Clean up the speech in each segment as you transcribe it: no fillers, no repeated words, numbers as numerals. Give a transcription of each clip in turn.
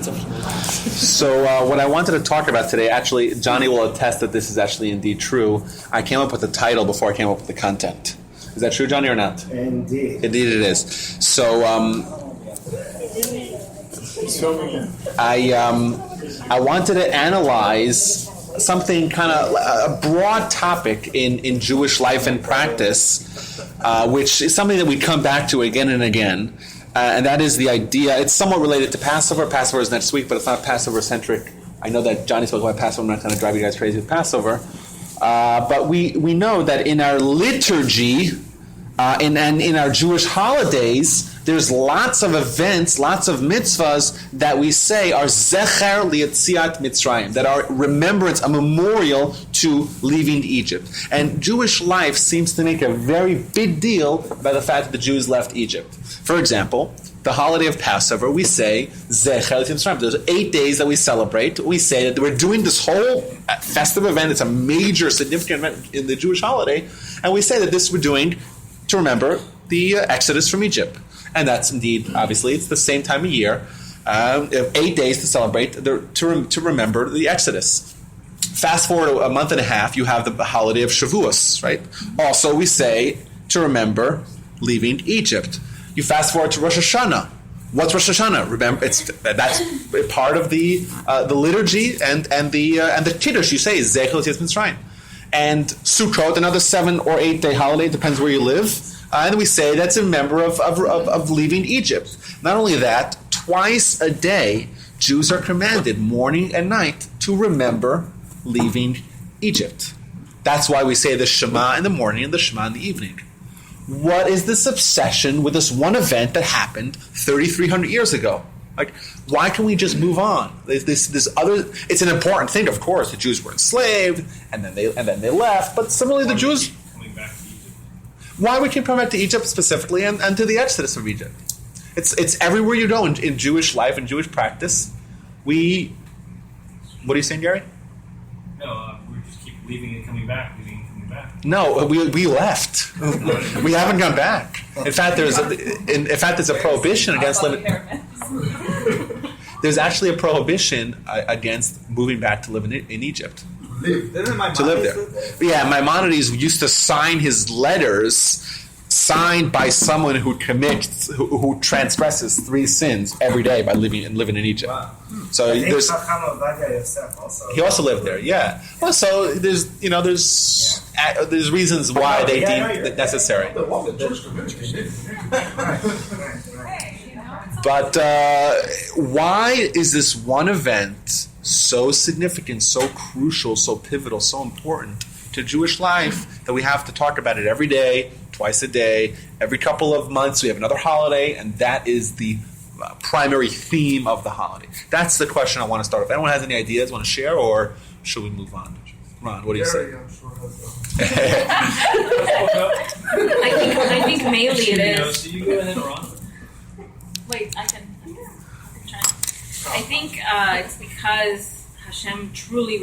So what I wanted to talk about today, actually, Johnny will attest that this is actually indeed true. I came up with the title before I came up with the content. Is that true, Johnny, or not? Indeed. Indeed it is. So I wanted to analyze something kind of a broad topic in Jewish life and practice, which is something that we come back to again and again. And that is the idea. It's somewhat related to Passover. Passover is next week, but it's not Passover-centric. I know that Johnny spoke about Passover. I'm not going to drive you guys crazy with Passover. But we know that in our liturgy and in our Jewish holidays, there's lots of events, lots of mitzvahs that we say are zecher lietziat Mitzrayim, that are remembrance, a memorial to leaving Egypt. And Jewish life seems to make a very big deal about the fact that the Jews left Egypt. For example, the holiday of Passover, we say zecher lietziat Mitzrayim. There's 8 days that we celebrate. We say that we're doing this whole festive event. It's a major, significant event in the Jewish holiday. And we say that this we're doing to remember the Exodus from Egypt. And that's indeed, obviously, it's the same time of year. 8 days to celebrate, to remember the Exodus. Fast forward a month and a half, you have the holiday of Shavuos, right? Also, we say to remember leaving Egypt. You fast forward to Rosh Hashanah. What's Rosh Hashanah? Remember, that's part of the liturgy and the Kiddush. You say Zecher Lietziat Mitzrayim. And Sukkot, another 7 or 8 day holiday, depends where you live. And we say that's a member of leaving Egypt. Not only that, twice a day, Jews are commanded, morning and night, to remember leaving Egypt. That's why we say the Shema in the morning and the Shema in the evening. What is this obsession with this one event that happened 3,300 years ago? Like, why can we just move on? This other. It's an important thing, of course. The Jews were enslaved, and then they left. But similarly, the Jews. Why we keep coming back to Egypt specifically and to the Exodus of Egypt? It's everywhere you go in Jewish life and Jewish practice. What are you saying, Gary? No, we just keep leaving and coming back, leaving and coming back. No, we left. We haven't gone back. In fact, there's a prohibition against living. There's actually a prohibition against moving back to live in Egypt. To live there. Yeah, Maimonides used to sign his letters signed by someone who transgresses 3 sins every day by living in Egypt. Wow. So he also lived there. Yeah. Well, so there's reasons why they deemed it necessary. But why is this one event so significant, so crucial, so pivotal, so important to Jewish life that we have to talk about it every day, twice a day, every couple of months we have another holiday, and that is the primary theme of the holiday? That's the question I want to start with. Anyone has any ideas, want to share, or should we move on? Ron, what do you say? I think mainly it is. So you go ahead, Ron. Wait, I can try. I think it's because Hashem truly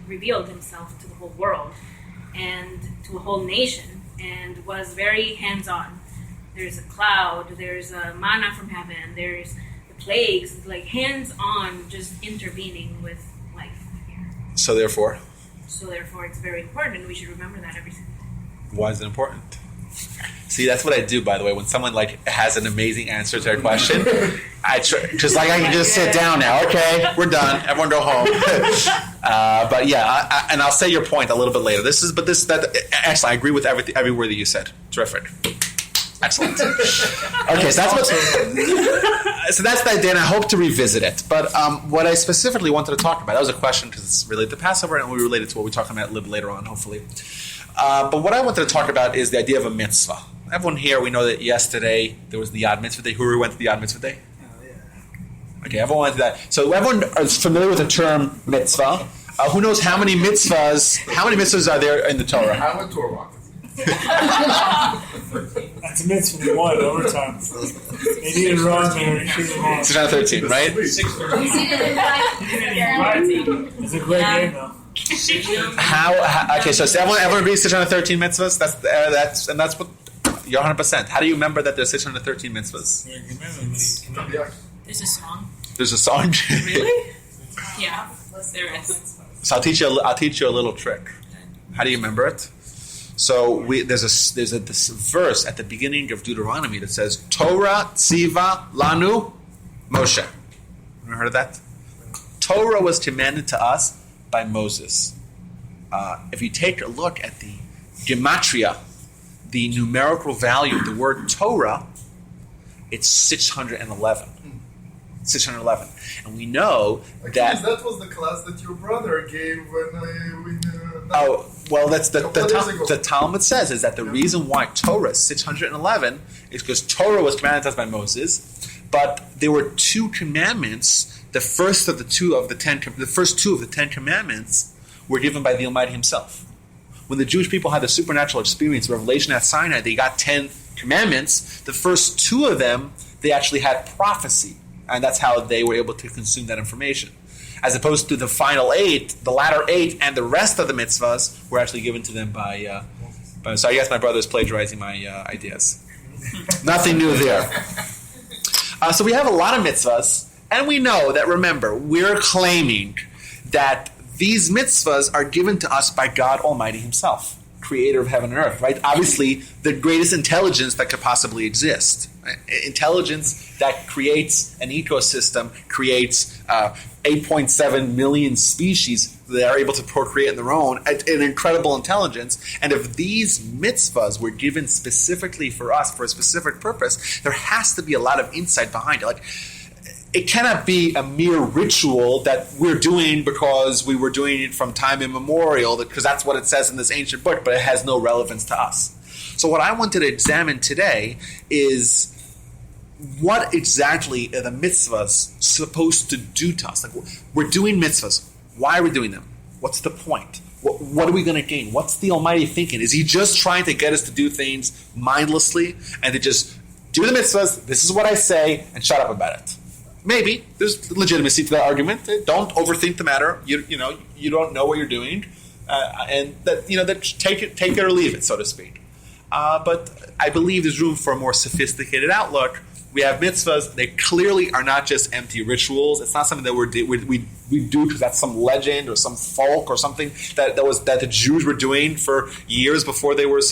revealed himself to the whole world and to a whole nation and was very hands-on. There's a cloud, there's a manna from heaven, there's the plagues, like hands-on, just intervening with life here. So therefore, it's very important, and we should remember that every single day. Why is it important? See, that's what I do, by the way. When someone has an amazing answer to their question, I can just sit down now. Okay, we're done. Everyone go home. But yeah, and I'll say your point a little bit later. Actually, I agree with every word that you said. Terrific. Excellent. Okay, so that's the idea, and I hope to revisit it. But what I specifically wanted to talk about, that was a question because it's related to Passover, and we related to what we're talking about a little bit later on, hopefully. But what I wanted to talk about is the idea of a mitzvah. Everyone here, we know that yesterday there was the Yad Mitzvah Day. Who went to the Yad Mitzvah Day? Oh, yeah. Okay, everyone went to that. So everyone is familiar with the term mitzvah. Who knows how many mitzvahs are there in the Torah? I'm a Torah. That's a mitzvah one overtime. They need to run there. 613, right? 613. It's a great game, though. Okay, so everyone agrees 613 mitzvahs? That's what you're 100%. How do you remember that there's 613 mitzvahs? There's a song. There's a song. Really? Yeah, there is. So I'll teach you a little trick. How do you remember it? So there's this verse at the beginning of Deuteronomy that says Torah tziva lanu Moshe. Ever heard of that? Torah was commanded to us by Moses. If you take a look at the gematria, the numerical value of the word Torah, it's 611. 611. And we know that was the class that your brother gave when that's the Talmud says is that the reason why Torah is 611 is because Torah was commanded to us by Moses, but there were two commandments. The first two of the Ten Commandments were given by the Almighty Himself. When the Jewish people had the supernatural experience, revelation at Sinai, they got 10 commandments. The first two of them, they actually had prophecy, and that's how they were able to consume that information. As opposed to the final 8, the latter 8, and the rest of the mitzvahs were actually given to them by so I guess my brother's plagiarizing my ideas. Nothing new there. So we have a lot of mitzvahs, and we know that, remember, we're claiming that these mitzvahs are given to us by God Almighty Himself, creator of heaven and earth, right? Obviously, the greatest intelligence that could possibly exist. Right? Intelligence that creates an ecosystem, creates 8.7 million species that are able to procreate on their own, an incredible intelligence. And if these mitzvahs were given specifically for us, for a specific purpose, there has to be a lot of insight behind it. Like, it cannot be a mere ritual that we're doing because we were doing it from time immemorial, because that's what it says in this ancient book, but it has no relevance to us. So what I wanted to examine today is what exactly are the mitzvahs supposed to do to us? Like, we're doing mitzvahs. Why are we doing them? What's the point? What are we going to gain? What's the Almighty thinking? Is He just trying to get us to do things mindlessly and to just do the mitzvahs, this is what I say, and shut up about it? Maybe. There's legitimacy to that argument. Don't overthink the matter. You don't know what you're doing. And that take it or leave it, so to speak. But I believe there's room for a more sophisticated outlook. We have mitzvahs. They clearly are not just empty rituals. It's not something that we do because that's some legend or some folk or something that the Jews were doing for years before they were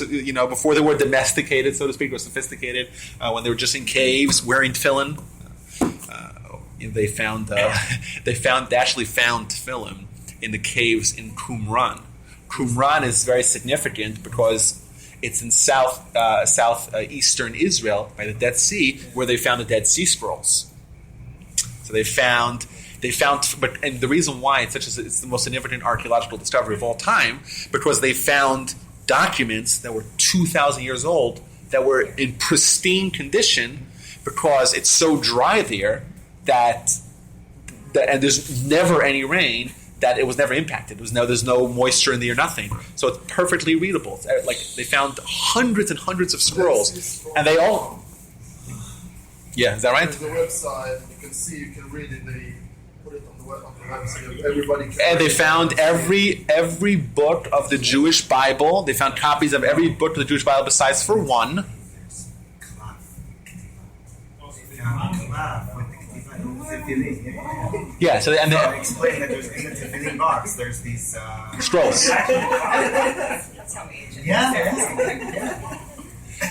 domesticated, so to speak, or sophisticated. When they were just in caves wearing tefillin, they actually found tefillin in the caves in Qumran. Qumran is very significant because it's in southeastern Israel by the Dead Sea, where they found the Dead Sea Scrolls. So and the reason why it's the most significant archaeological discovery of all time, because they found documents that were 2,000 years old that were in pristine condition, because it's so dry there that and there's never any rain, that it was never impacted. There's no moisture in there, nothing. So it's perfectly readable. It's like they found hundreds and hundreds of scrolls, and they all. Yeah, is that right? There's the website. You can read it. They put it on the website. Everybody can. And they found every book of the Jewish Bible. They found copies of every book of the Jewish Bible besides for one. Yeah, so and they explain that there's in the tefillin box. There's these scrolls. That's how ancient. Yeah.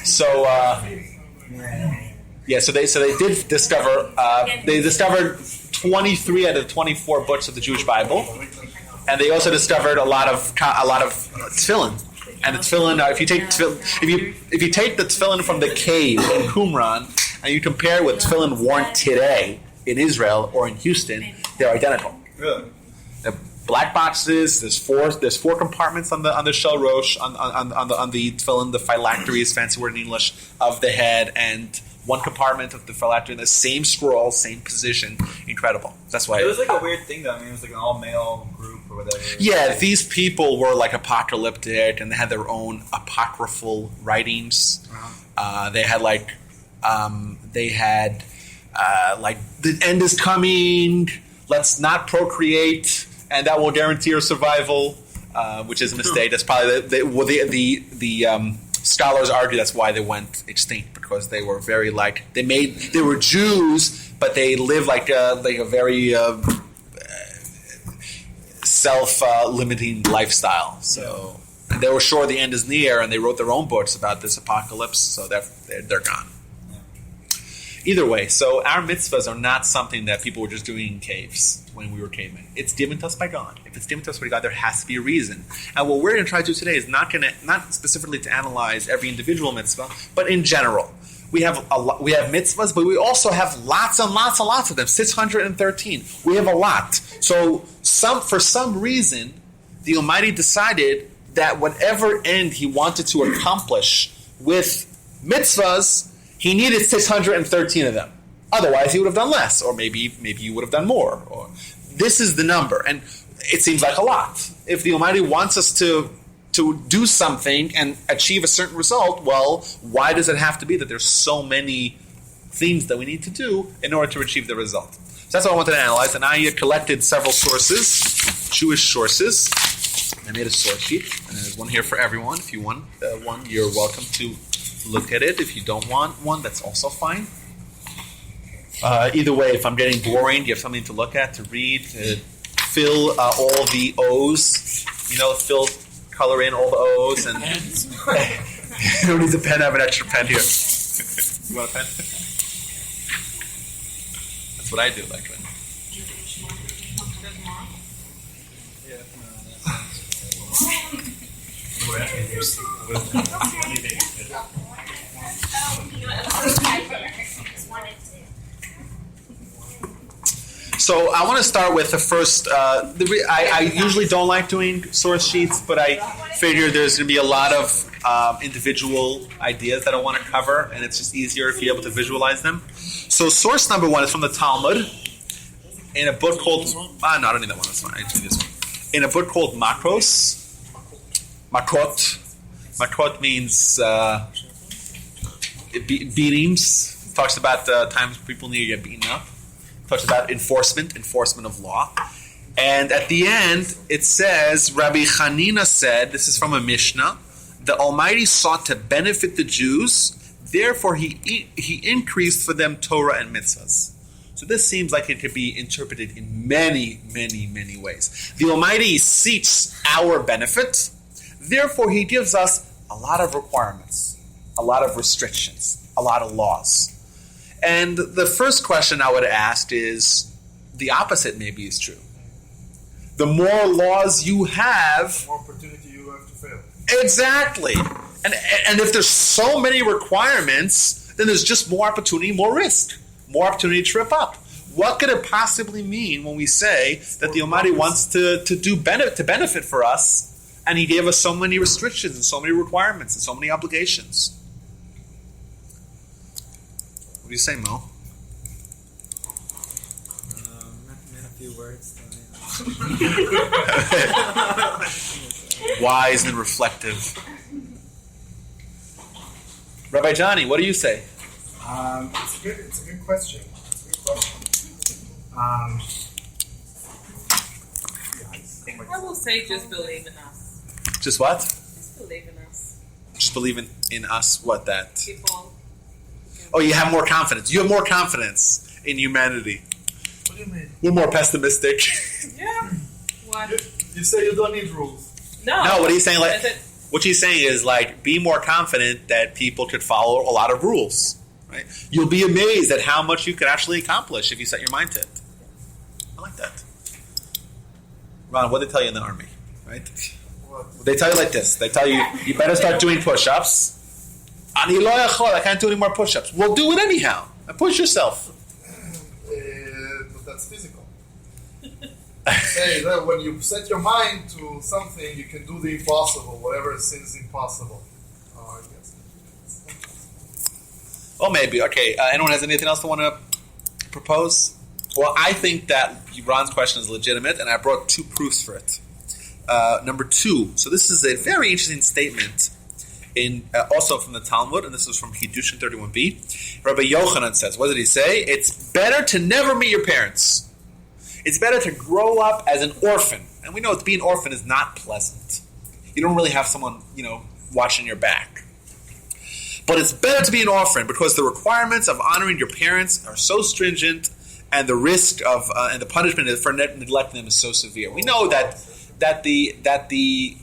So so they did discover. They discovered 23 out of 24 books of the Jewish Bible, and they also discovered a lot of tefillin. And the tefillin, if you take the tefillin from the cave in Qumran and you compare it with tefillin worn today in Israel or in Houston, they're identical. Really? The black boxes. There's four compartments on the shell roche on the tefillin, the phylacteries, fancy word in English, of the head, and one compartment of the phylactery, the same scroll, same position. Incredible. That's why it was like a weird thing, though. I mean, it was like an all male group or whatever. Yeah, these people were like apocalyptic, and they had their own apocryphal writings. Uh-huh. They had the end is coming. Let's not procreate, and that will guarantee our survival, which is a mistake. That's probably the scholars argue that's why they went extinct, because they were very they were Jews but they live like a very self-limiting lifestyle. So they were sure the end is near, and they wrote their own books about this apocalypse. So they're gone. Either way, so our mitzvahs are not something that people were just doing in caves when we were cavemen. It's given to us by God. If it's given to us by God, there has to be a reason. And what we're going to try to do today is not specifically to analyze every individual mitzvah, but in general. We have mitzvahs, but we also have lots and lots and lots of them. 613. We have a lot. So for some reason, the Almighty decided that whatever end He wanted to accomplish with mitzvahs, He needed 613 of them. Otherwise, He would have done less, or maybe He would have done more. Or this is the number, and it seems like a lot. If the Almighty wants us to do something and achieve a certain result, well, why does it have to be that there's so many things that we need to do in order to achieve the result? So that's what I wanted to analyze, and I collected several sources, Jewish sources. I made a source sheet, and there's one here for everyone. If you want one, you're welcome to look at it. If you don't want one, that's also fine. Either way, if I'm getting boring, you have something to look at, to read, to fill all the O's. Color in all the O's. And who needs a pen? I have an extra pen here. You want a pen? That's what I do, like when. So I want to start with the first. I usually don't like doing source sheets, but I figure there's going to be a lot of individual ideas that I want to cover, and it's just easier if you're able to visualize them. So source number one is from the Talmud, in a book called. No, I don't need that one. That's fine. I do this one. In a book called Makros. Makot means beatings. It talks about times people need to get beaten up. Talks about enforcement of law. And at the end, it says, Rabbi Hanina said, this is from a Mishnah, the Almighty sought to benefit the Jews, therefore He increased for them Torah and mitzvahs. So this seems like it could be interpreted in many, many, many ways. The Almighty seeks our benefit, therefore He gives us a lot of requirements, a lot of restrictions, a lot of laws. And the first question I would ask is, the opposite maybe is true. The more laws you have, The more opportunity you have to fail. Exactly. And if there's so many requirements, then there's just more opportunity, more risk, more opportunity to trip up. What could it possibly mean when we say that the Almighty wants to benefit for us, and He gave us so many restrictions and so many requirements and so many obligations? What do you say, Mo? In a few words. Wise and reflective. Rabbi Johnny, what do you say? It's a good question. I will say just believe in us. Just what? Just believe in us. Just believe in us. What that? People. Oh, you have more confidence. You have more confidence in humanity. What do you mean? We're more pessimistic. Yeah. What? You say you don't need rules. No. No, what he's saying, I said, what he's saying is be more confident that people could follow a lot of rules. Right? You'll be amazed at how much you could actually accomplish if you set your mind to it. I like that. Ron, what did they tell you in the army? Right? What? They tell you like this. They tell you, you better start doing push-ups. Ani lo yachol, I can't do any more push-ups. Well, do it anyhow. And push yourself. But that's physical. Say that when you set your mind to something, you can do the impossible, whatever seems impossible. I guess. Oh, maybe. Okay. Anyone has anything else they want to propose? Well, I think that Ron's question is legitimate, and I brought two proofs for it. Number two. So this is a very interesting statement, also from the Talmud, and this is from Hiddushin 31b. Rabbi Yochanan says, what did he say? It's better to never meet your parents. It's better to grow up as an orphan. And we know to be an orphan is not pleasant. You don't really have someone, watching your back. But it's better to be an orphan because the requirements of honoring your parents are so stringent, and the risk of and the punishment for neglecting them is so severe. We know that the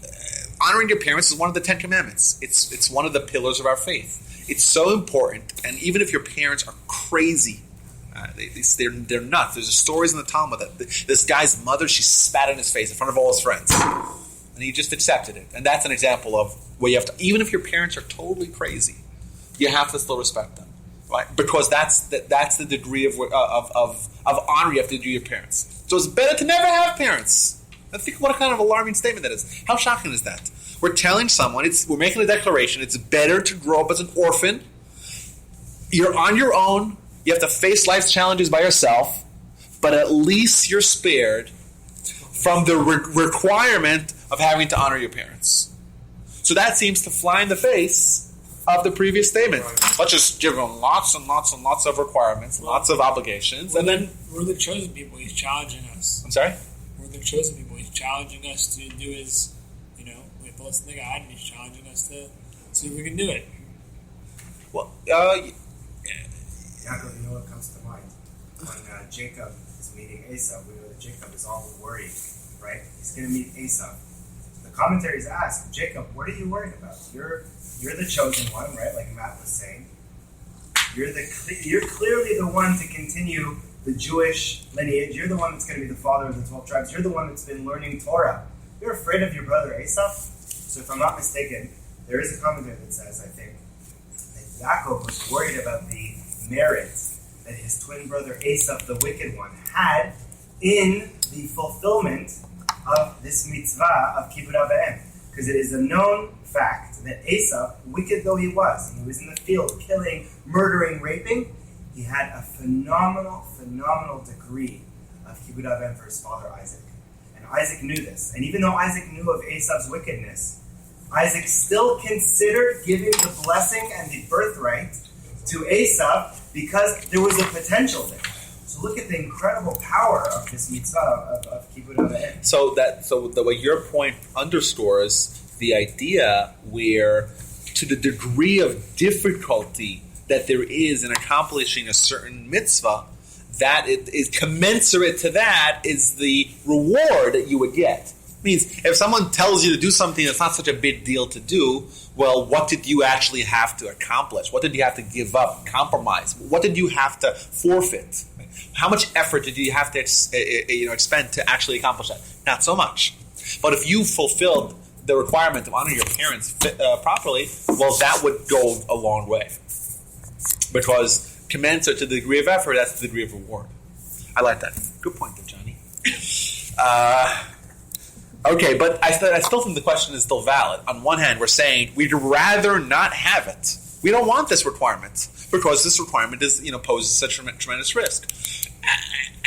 honoring your parents is one of the 10 Commandments. It's one of the pillars of our faith. It's so important, and even if your parents are crazy, they're nuts. There's stories in the Talmud that this guy's mother, she spat in his face in front of all his friends, and he just accepted it. And that's an example of where you have to, even if your parents are totally crazy, you have to still respect them, right? Because that's the degree of honor you have to do your parents. So it's better to never have parents. I think what a kind of alarming statement that is. How shocking is that? We're telling someone, we're making a declaration, it's better to grow up as an orphan. You're on your own. You have to face life's challenges by yourself, but at least you're spared from the requirement of having to honor your parents. So that seems to fly in the face of the previous statement. Let's just give them lots and lots and lots of requirements, lots of obligations, and then we're the chosen people. He's challenging us. I'm sorry? We're the chosen people. He's challenging us to do his, we have to listen to God, and he's challenging us to see if we can do it. Well, Yaakov, you know what comes to mind? When Jacob is meeting Esau, we know that Jacob is all worried, right? He's going to meet Esau. The commentaries ask, Jacob, what are you worried about? You're the chosen one, right? Like Matt was saying. You're clearly the one to continue the Jewish lineage. You're the one that's going to be the father of the 12 tribes. You're the one that's been learning Torah. You're afraid of your brother Esau? So if I'm not mistaken, there is a commentary that says, I think, that Yaakov was worried about the merit that his twin brother Esau, the wicked one, had in the fulfillment of this mitzvah of kibbud av v'em. Because it is a known fact that Esau, wicked though he was, and he was in the field killing, murdering, raping, he had a phenomenal degree of kibbud av v'em for his father Isaac. And Isaac knew this. And even though Isaac knew of Esau's wickedness, Isaac still considered giving the blessing and the birthright to Esau because there was a potential there. So look at the incredible power of this mitzvah of kibbud av v'em. So the way your point underscores the idea where, to the degree of difficulty that there is in accomplishing a certain mitzvah, that it is commensurate to that is the reward that you would get. It means if someone tells you to do something that's not such a big deal to do, well, what did you actually have to accomplish? What did you have to give up, compromise? What did you have to forfeit? How much effort did you have to expend to actually accomplish that? Not so much. But if you fulfilled the requirement of honoring your parents properly, well, that would go a long way. Because commensurate to the degree of effort, that's the degree of reward. I like that. Good point there, Johnny. Okay, but I still think the question is still valid. On one hand, we're saying we'd rather not have it. We don't want this requirement because this requirement poses such tremendous risk.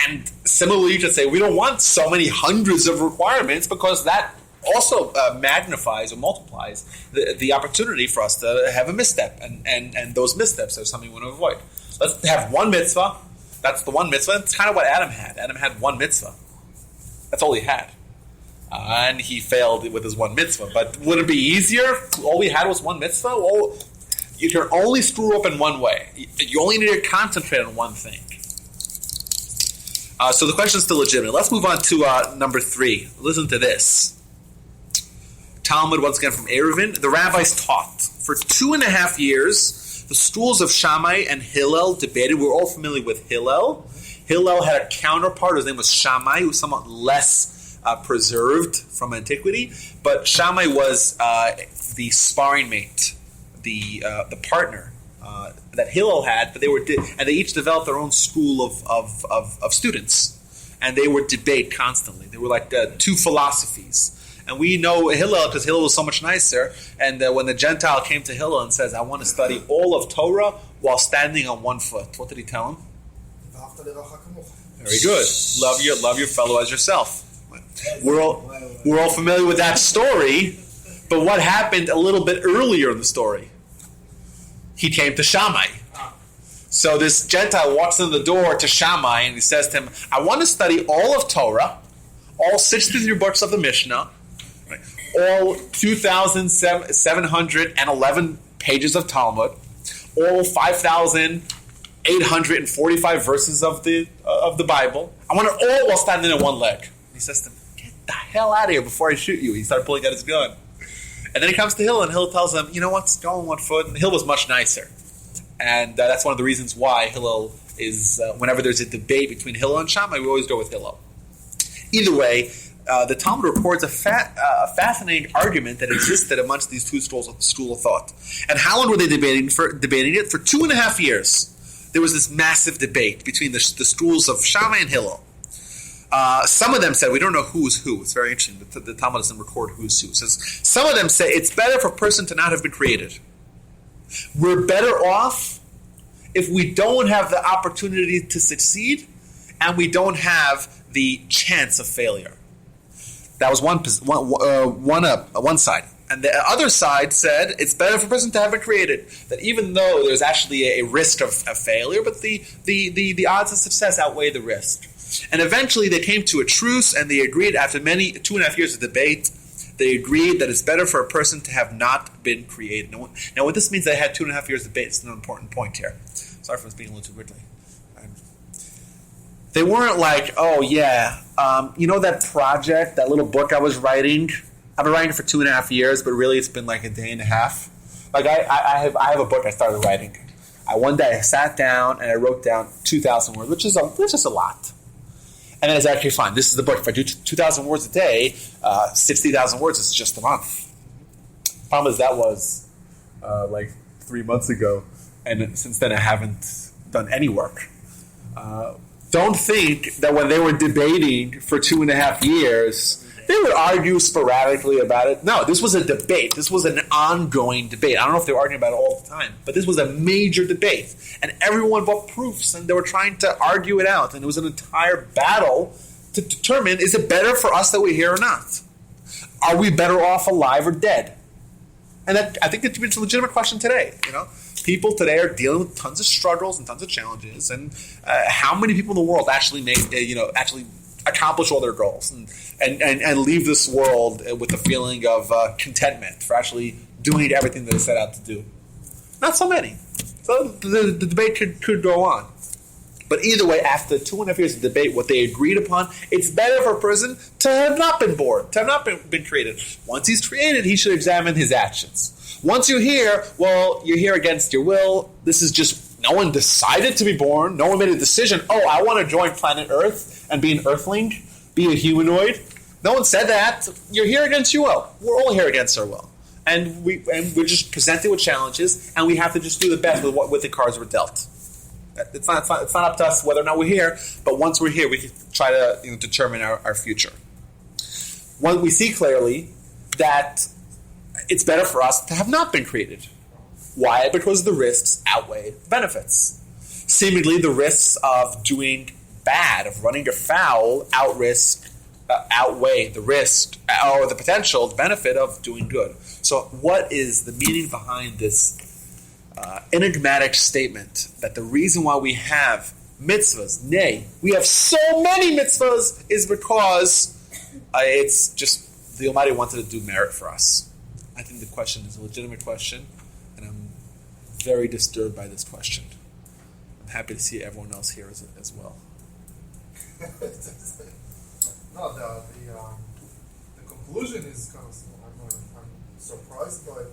And similarly, you could say we don't want so many hundreds of requirements because that also magnifies or multiplies the opportunity for us to have a misstep. And those missteps are something we want to avoid. Let's have one mitzvah. That's the one mitzvah. That's kind of what Adam had. Adam had one mitzvah. That's all he had. And he failed with his one mitzvah. But would it be easier? All we had was one mitzvah? Well, you can only screw up in one way. You only need to concentrate on one thing. So the question is still legitimate. Let's move on to number 3. Listen to this. Talmud, once again from Eruvin. The rabbis taught. For 2.5 years, the schools of Shammai and Hillel debated. We're all familiar with Hillel. Hillel had a counterpart. His name was Shammai, who was somewhat less preserved from antiquity. But Shammai was the sparring mate, the partner that Hillel had. But they each developed their own school of students, and they would debate constantly. They were like two philosophies. And we know Hillel because Hillel was so much nicer. And when the Gentile came to Hillel and says, "I want to study all of Torah while standing on one foot," what did he tell him? Very good. Love your fellow as yourself. We're all familiar with that story, but what happened a little bit earlier in the story? He came to Shammai. So this Gentile walks in the door to Shammai and he says to him, "I want to study all of Torah, all 63 books of the Mishnah, all 2,711 pages of Talmud, all 5,845 verses of the Bible. I want it all while standing on one leg. He says to him, "Get the hell out of here before I shoot you." He started pulling out his gun. And then he comes to Hillel, and Hillel tells him, "You know what? Go on one foot." And Hillel was much nicer. And that's one of the reasons why Hillel is, whenever there's a debate between Hillel and Shammai, we always go with Hillel. Either way, the Talmud records a fascinating argument that existed amongst these two schools of thought. And how long were they debating it? For 2.5 years. There was this massive debate between the schools of Shammai and Hillel. Some of them said, we don't know who's who. It's very interesting. The Talmud doesn't record who's who. It says, some of them say it's better for a person to not have been created. We're better off if we don't have the opportunity to succeed and we don't have the chance of failure. That was one side. And the other side said it's better for a person to have been created. That even though there's actually a risk of failure, but the odds of success outweigh the risk. And eventually they came to a truce, and they agreed after 2.5 years of debate, they agreed that it's better for a person to have not been created. Now what this means, they had 2.5 years of debate. It's an important point here. Sorry for speaking a little too quickly. They weren't like, oh yeah, that project, that little book I was writing, I've been writing it for 2.5 years, but really it's been like a day and a half. Like I have a book I started writing. One day I sat down and I wrote down 2,000 words, which is just a lot. And then it's actually fine. This is the book. If I do 2,000 words a day, 60,000 words is just a month. Problem is that was like 3 months ago, and since then I haven't done any work. Don't think that when they were debating for 2.5 years, they would argue sporadically about it. No, this was a debate. This was an ongoing debate. I don't know if they were arguing about it all the time, but this was a major debate. And everyone brought proofs, and they were trying to argue it out. And it was an entire battle to determine, is it better for us that we're here or not? Are we better off alive or dead? And I think it's a legitimate question today. People today are dealing with tons of struggles and tons of challenges. And how many people in the world actually actually accomplish all their goals and leave this world with a feeling of contentment for actually doing everything that they set out to do? Not so many. So the debate could go on. But either way, after 2.5 years of debate, what they agreed upon, it's better for a person to have not been born, to have not been created. Once he's created, he should examine his actions. Once you're here, well, you're here against your will. This is just, no one decided to be born. No one made a decision, I want to join planet Earth and be an earthling, be a humanoid. No one said that. You're here against your will. We're all here against our will. And we're just presented with challenges, and we have to just do the best with the cards we're dealt. It's not up to us whether or not we're here, but once we're here, we can try to determine our future. We see clearly that it's better for us to have not been created. Why? Because the risks outweigh the benefits. Seemingly, the risks of doing bad, of running afoul, outweigh the risk or the potential, the benefit of doing good. So, what is the meaning behind this enigmatic statement that the reason why we have mitzvahs, we have so many mitzvahs, is because it's just the Almighty wanted to do merit for us? I think the question is a legitimate question, and I'm very disturbed by this question. I'm happy to see everyone else here as well. No, the conclusion is kind of. I'm surprised by the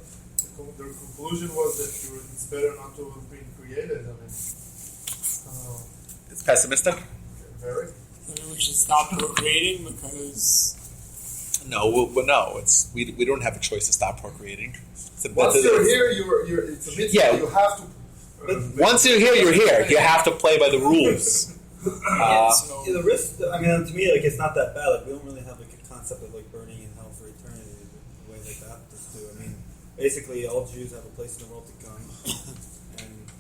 conclusion was that it's better not to have been created. It's pessimistic. Very. We should stop procreating because. No. It's we don't have a choice to stop procreating. Once you're here, it's a mitzvah. Yeah. You have to. Once you're here, you're here. You have to play by the rules. The risk. To me, it's not that bad. We don't really have a concept of burning in hell for eternity the way the Baptists do. Basically, all Jews have a place in the world to come, and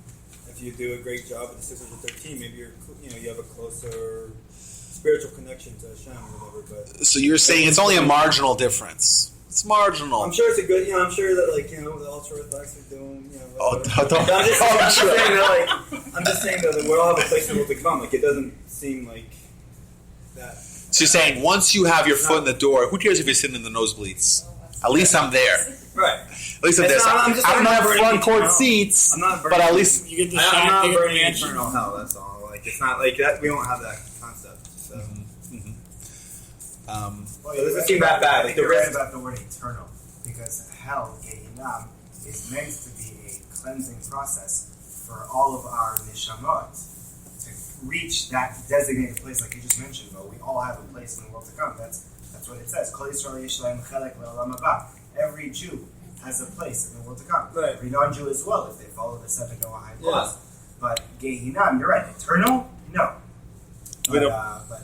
if you do a great job with the 613, maybe you have a closer spiritual connection to Hashem or whatever. But so you're saying it's only a marginal difference. It's marginal. I'm sure it's a good. I'm sure that the ultra orthodox are doing. I'm just saying that we all have a place in the world to come. It doesn't seem like that. So you're saying once you have your foot in the door, who cares if you're sitting in the nosebleeds? At least I'm there. Right. At least if It's there's, not- I'm just I don't not have burning front court eternal. seats, I'm not but burning. at least You get the I'm shot, not you get the burning mansion. eternal hell. That's all. Like it's not like that. We don't have that concept. So Well, it doesn't seem that bad. Like, the You're right risk- about the word eternal, because hell, Gehinnom, is meant to be a cleansing process for all of our neshamot to reach that designated place, like you just mentioned. Well, we all have a place in the world to come. That's what it says. Kol Yisrael yesh lahem chelek le'olam haba. Every Jew has a place in the world to come. Right. Every non-Jew as well, if they follow the seven Noahide Yeah. laws. But Gehinnom, you're right. Eternal, no. We don't- But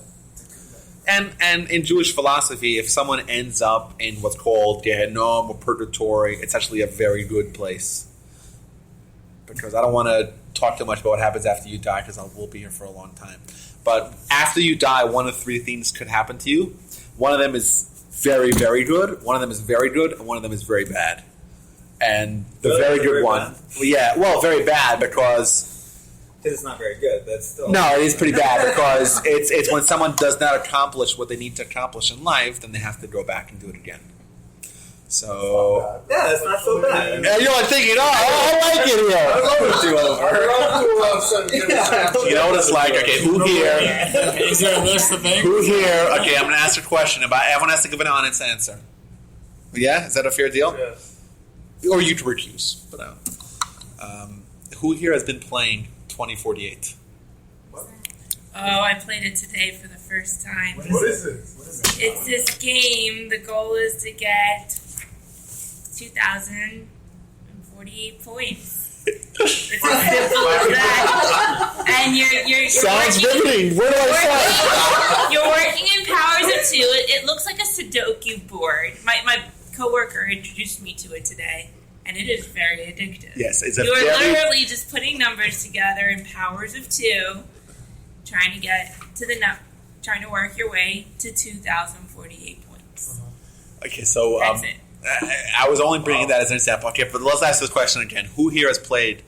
And in Jewish philosophy, if someone ends up in what's called Gehenom or purgatory, it's actually a very good place. Because I don't want to talk too much about what happens after you die, because we'll be here for a long time. But after you die, one of three things could happen to you. One of them is very, very good. One of them is very good, and one of them is very bad. And the Really? very good Very one, bad? very bad because. it's not very good. That's still No, it is pretty bad because it's when someone does not accomplish what they need to accomplish in life, then they have to go back and do it again. So Yeah, it's not so bad. yeah, you're thinking, I like it here. You know what it's like? Okay, who here? Is there a list of things? Who here? Okay, I'm going to ask a question. About everyone has to give an honest answer. Yeah, is that a fair deal? Or you to recuse, but who here has been playing 2048? Oh, I played it today for the first time. What is it? It's this game. The goal is to get 2,048 points. It's as simple as that. And you're Sounds working, riveting. Where do I start? you're working in powers of two. It looks like a Sudoku board. My coworker introduced me to it today, and it is very addictive. Yes, it's a You're very... literally just putting numbers together in powers of two, trying to get to trying to work your way to 2,048 points. Okay, so That's it. I was only bringing that as an example. Okay, but let's ask this question again. Who here has played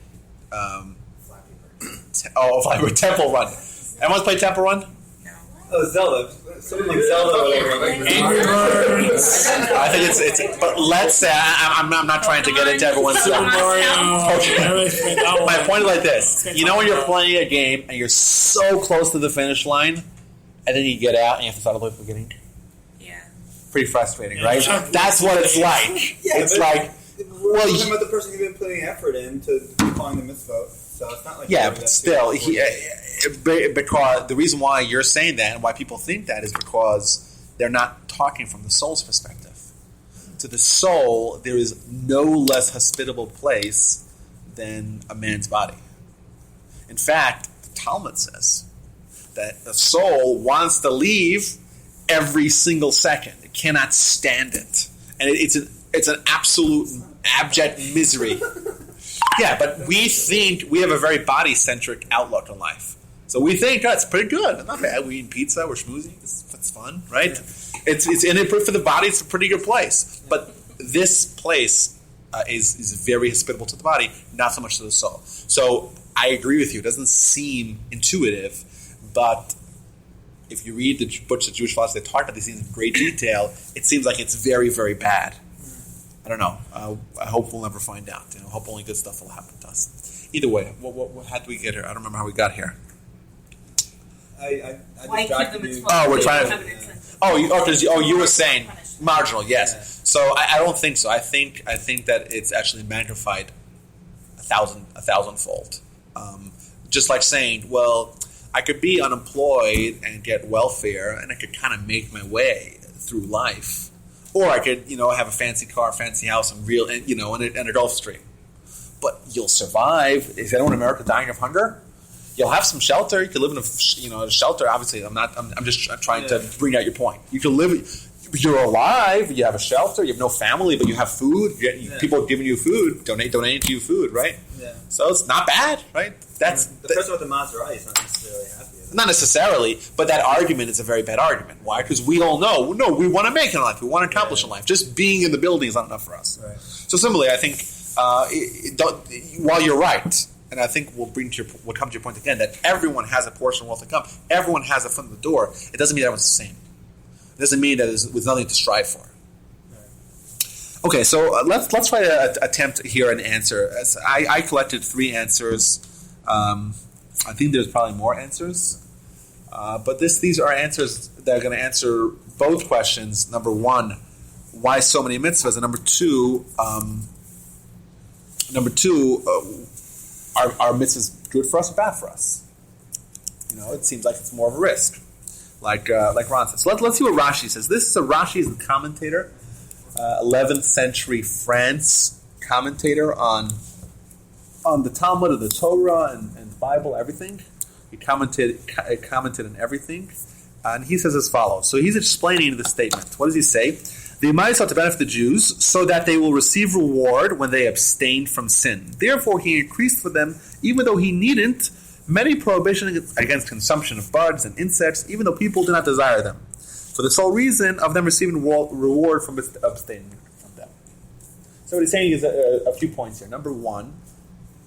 Temple Run? Everyone's played Temple Run? Oh, Zelda. Something like Zelda or whatever. Angry Birds. I think it's but let's say I'm not trying to get into everyone's Super Mario. Okay. My point is like this. You know when you're playing a game and you're so close to the finish line and then you get out and you have to start all the way from the beginning? Yeah. Pretty frustrating, right? That's what it's like. Yeah, it's but like we're well, talking about the person who's been putting effort in to find the mitzvah. So it's not like yeah, that but still, because the reason why you're saying that and why people think that is because they're not talking from the soul's perspective. To the soul, there is no less hospitable place than a man's body. In fact, the Talmud says that the soul wants to leave every single second. It cannot stand it, and it's an absolute abject misery. Yeah, but we think we have a very body-centric outlook on life. So we think, it's pretty good. Not bad. We eat pizza. We're schmoozing. It's fun, right? It's in it for the body. It's a pretty good place. But this place is very hospitable to the body, not so much to the soul. So I agree with you. It doesn't seem intuitive, but if you read the books of Jewish philosophy that talk about these things in great detail, it seems like it's very, very bad. I don't know. I hope we'll never find out. I hope only good stuff will happen to us. Either way, how did we get here? I don't remember how we got here. I Why keep distracted them you. exposed? Oh, we're trying to- Have an incentive. You were saying marginal, yes. Yeah. So I don't think so. I think that it's actually magnified a thousandfold. Just like saying, well, I could be unemployed and get welfare, and I could kind of make my way through life, or I could, have a fancy car, fancy house, and a Gulf Stream. But you'll survive. Is anyone in America dying of hunger? You'll have some shelter. You could live in a shelter. Obviously, I'm just trying to bring out your point. You can live. You're alive. You have a shelter. You have no family, but you have food. People are giving you food, donating to you food, right? Yeah. So it's not bad, right? That's The person with the Maserati is not necessarily happy. not necessarily, but that argument is a very bad argument. Why? Because we all know, no, we want to make it in life. We want to accomplish in life. Just being in the building is not enough for us. Right. So similarly, I think while you're right, and I think we'll come to your point again, that everyone has a portion of wealth to come. Everyone has a foot in the door. It doesn't mean everyone's the same. It doesn't mean that there's nothing to strive for. Okay, so let's try to attempt here an answer. I collected 3 answers. I think there's probably more answers, but these are answers that are going to answer both questions. Number 1, why so many mitzvahs, and number two, are mitzvahs good for us or bad for us? It seems like it's more of a risk, like Ron says. So let's see what Rashi says. This is Rashi is the commentator. 11th century France commentator on the Talmud, of the Torah, and the Bible, everything. He commented on everything, and he says as follows. So he's explaining the statement. What does he say? The Almighty sought to benefit the Jews so that they will receive reward when they abstained from sin. Therefore, he increased for them, even though he needn't, many prohibitions against consumption of bugs and insects, even though people do not desire them, for the sole reason of them receiving reward from abstaining from them. So what he's saying is a few points here. Number 1,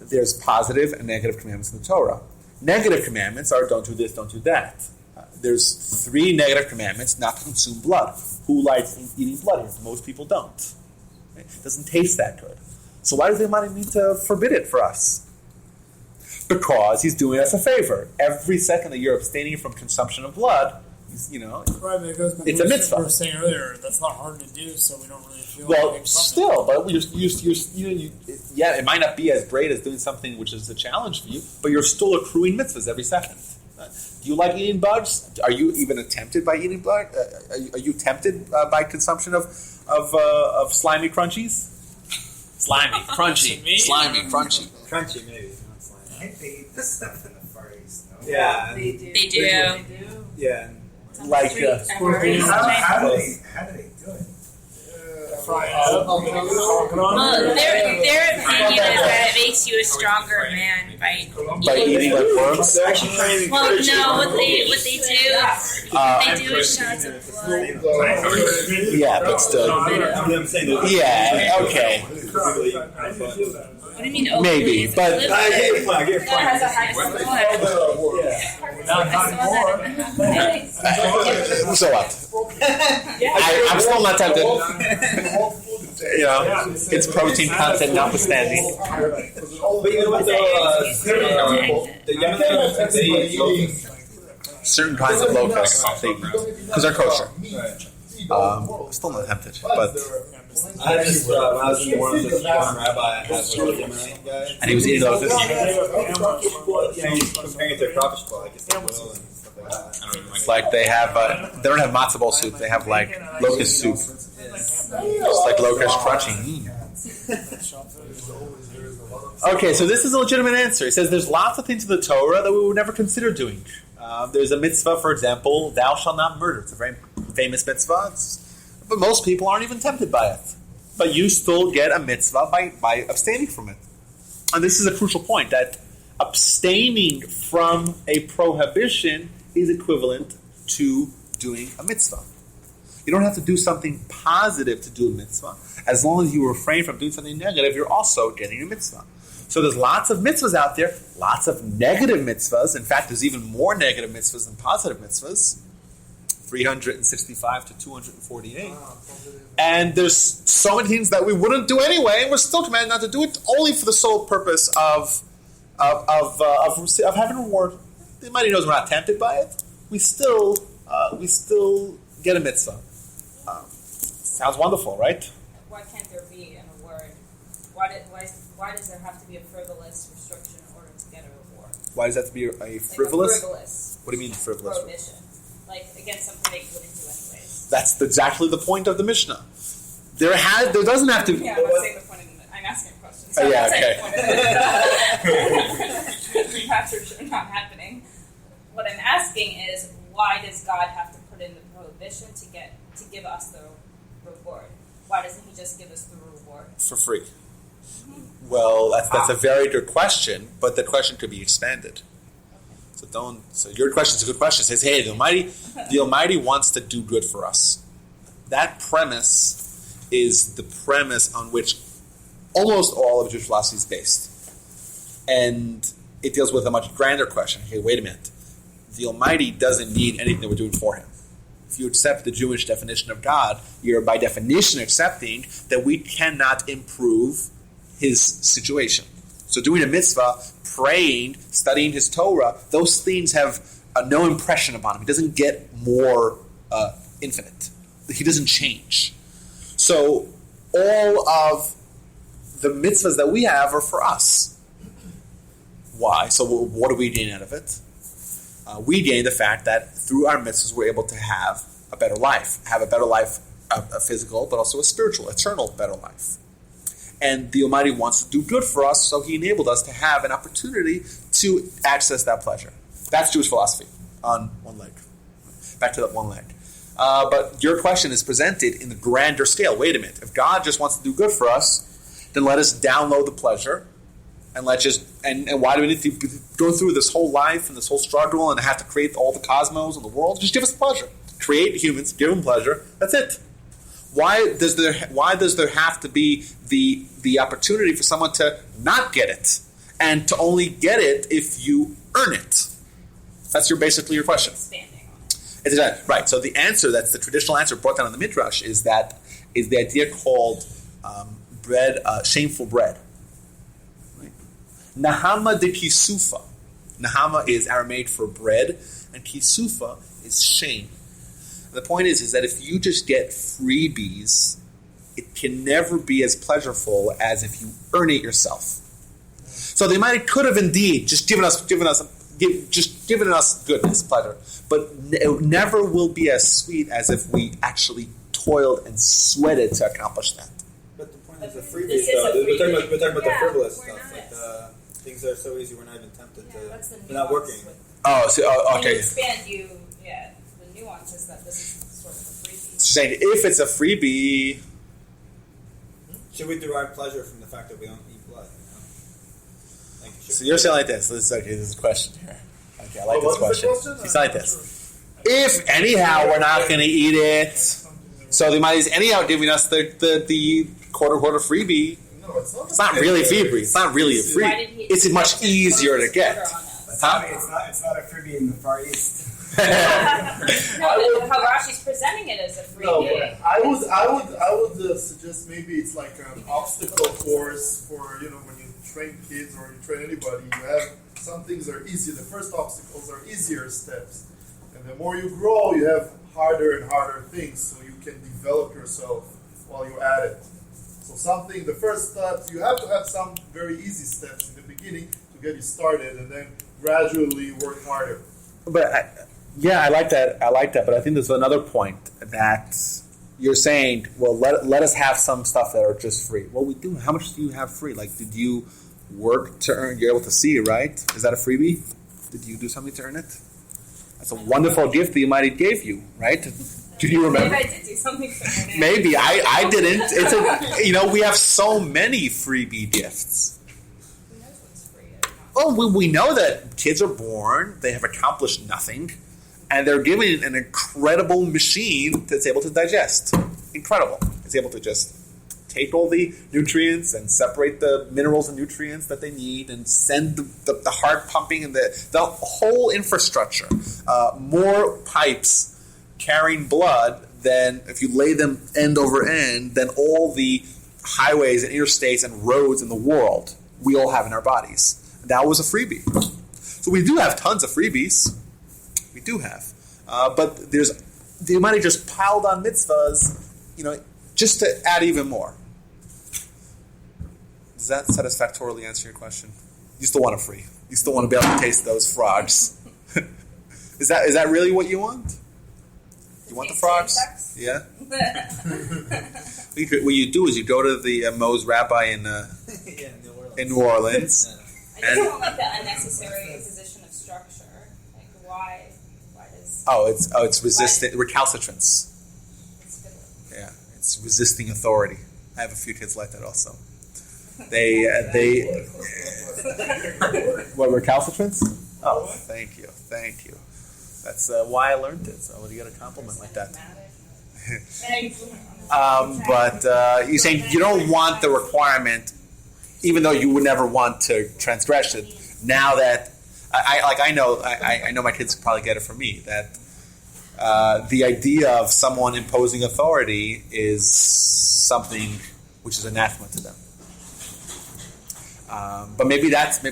there's positive and negative commandments in the Torah. Negative commandments are don't do this, don't do that. There's 3 negative commandments: not to consume blood. Who likes eating blood here? Most people don't. It doesn't taste that good. So why does the Almighty need to forbid it for us? Because he's doing us a favor. Every second that you're abstaining from consumption of blood, right, but it goes back it's to a what mitzvah. we were saying earlier. That's not hard to do, so we don't really feel Well, anything from still, but it might not be as great as doing something which is a challenge for you, but you're still accruing mitzvahs every second. Do you like eating bugs? Are you even tempted by eating bug? Are you tempted by consumption of slimy crunchies? Slimy, crunchy, slimy, crunchy. Crunchy, maybe. Not slimy. I think they eat this stuff in the Far East, no? Yeah. They do. They do. Yeah. Like, How do they do it? Well, their opinion is that it makes you a stronger man by eating like worms? They're actually trying to Well, encourage no, you. what they do is shots of blood. Yeah, but still. I'm saying that. Yeah, okay. What do you mean? Maybe, but I get your point. I get your That has a point. high blood. So what? I'm still not tempted. It's protein content notwithstanding. But you know what though? The Yemenis, they eat locusts. Certain kinds of locusts, because they're kosher. Still not tempted, but I just, when I was in one of the one rabbi, I had like a Yemenite guy. and he was eating locusts. Yeah, he's comparing it to crawfish bowl, like it's oil and stuff like that. It's like they have, they don't have matzo ball soup. They have like locust soup. It's like locust crunching. Okay, so this is a legitimate answer. He says there's lots of things in the Torah that we would never consider doing. There's a mitzvah, for example, thou shalt not murder. It's a very famous mitzvah, but most people aren't even tempted by it. But you still get a mitzvah by abstaining from it. And this is a crucial point, that abstaining from a prohibition is equivalent to doing a mitzvah. You don't have to do something positive to do a mitzvah. As long as you refrain from doing something negative, you're also getting a mitzvah. So there's lots of mitzvahs out there, lots of negative mitzvahs. In fact, there's even more negative mitzvahs than positive mitzvahs. 365 to 248. And there's so many things that we wouldn't do anyway, and we're still commanded not to do it, only for the sole purpose of having reward. The Almighty knows we're not tempted by it. We still get a mitzvah. Sounds wonderful, right? Why can't there be an award? Why does there have to be a frivolous restriction in order to get a reward? Why does that have to be a Like frivolous? a frivolous What do you mean frivolous? prohibition. Like against something they wouldn't do anyways. That's exactly the point of the Mishnah. There doesn't have to. Yeah, I'm not saying the point of I'm asking a question. So Oh, yeah, I'm not saying okay. the point of Perhaps are not happening. What I'm asking is, why does God have to put in the prohibition to give us the reward? Why doesn't He just give us the reward? For free. Well, that's a very good question, but the question could be expanded. So your question is a good question. It says, hey, the Almighty wants to do good for us. That premise is the premise on which almost all of Jewish philosophy is based. And it deals with a much grander question. Hey, wait a minute. The Almighty doesn't need anything that we're doing for Him. if you accept the Jewish definition of God, you're by definition accepting that we cannot improve his situation. So doing a mitzvah, praying, studying his Torah, those things have no impression upon him. He doesn't get more infinite. He doesn't change. So all of the mitzvahs that we have are for us. Why? So what do we gain out of it? We gain the fact that through our mitzvahs we're able to have a better life, a physical, but also a spiritual, eternal better life. And the Almighty wants to do good for us, so He enabled us to have an opportunity to access that pleasure. That's Jewish philosophy on one leg. Back to that one leg. But your question is presented in the grander scale. Wait a minute. If God just wants to do good for us, then let us download the pleasure, and and why do we need to go through this whole life and this whole struggle and have to create all the cosmos and the world? Just give us pleasure. Create humans, give them pleasure. That's it. Why does there have to be the opportunity for someone to not get it and to only get it if you earn it? That's basically your question. Expanding on it. Right. So the answer, that's the traditional answer brought down in the Midrash, is the idea called bread, shameful bread. Right? Nahama de kisufa. Nahama is Aramaic for bread, and kisufa is shame. The point is that if you just get freebies, it can never be as pleasurable as if you earn it yourself. So the Almighty could have indeed just given us goodness, pleasure, but it never will be as sweet as if we actually toiled and sweated to accomplish that. But the point is the freebies, though. We're talking about the frivolous stuff, like the things that are so easy we're not even tempted to. They're not working. Okay. When you expand, the nuance is that this is sort of a freebie. So saying if it's a freebie, should we derive pleasure from the fact that we don't eat blood? Like, so you're saying like this. This is a question here. Okay, I like this question. It's like this. If anyhow we're not going to eat it, so the Almighty is anyhow giving us the quote-unquote freebie. No, it's not. It's not really a freebie. It's not really a freebie. It's much easier to get. It's not a freebie in the Far East. No, how Rashi's presenting it as a freebie. No, I would suggest maybe it's like an obstacle course for when you train kids or you train anybody. You have some things are easy. The first obstacles are easier steps, and the more you grow, you have harder and harder things, so you can develop yourself while you're at it. So the first steps, you have to have some very easy steps in the beginning to get you started, and then gradually work harder. But I like that. But I think there's another point that you're saying. Well, let us have some stuff that are just free. Well, we do. How much do you have free? Like, did you work to earn? You're able to see, right? Is that a freebie? Did you do something to earn it? That's a wonderful gift the Almighty gave you, right? Do you remember? Maybe I did do something to earn it. Maybe I didn't. It's we have so many freebie gifts. Who knows what's free? Well, we know that kids are born, they have accomplished nothing, and they're given an incredible machine that's able to digest. Incredible. It's able to just take all the nutrients and separate the minerals and nutrients that they need and send the heart pumping and the whole infrastructure. More pipes carrying blood than, if you lay them end over end, than all the highways and interstates and roads in the world we all have in our bodies. That was a freebie. So we do have tons of freebies. We do have. But the Almighty just piled on mitzvahs, just to add even more. Does that satisfactorily answer your question? You still want it free. You still want to be able to taste those frogs. Is that really what you want? You want the frogs? Yeah. What you do is you go to the Mose Rabbi in New Orleans. I just don't like the unnecessary imposition of structure. Like, why does... It's resistant, recalcitrance. It's good. Yeah, it's resisting authority. I have a few kids like that also. What, recalcitrance? Oh, thank you. That's why I learned it. So you got a compliment like that. But you're saying you don't want the requirement, even though you would never want to transgress it. Now that I know my kids probably get it from me that the idea of someone imposing authority is something which is anathema to them. But maybe that's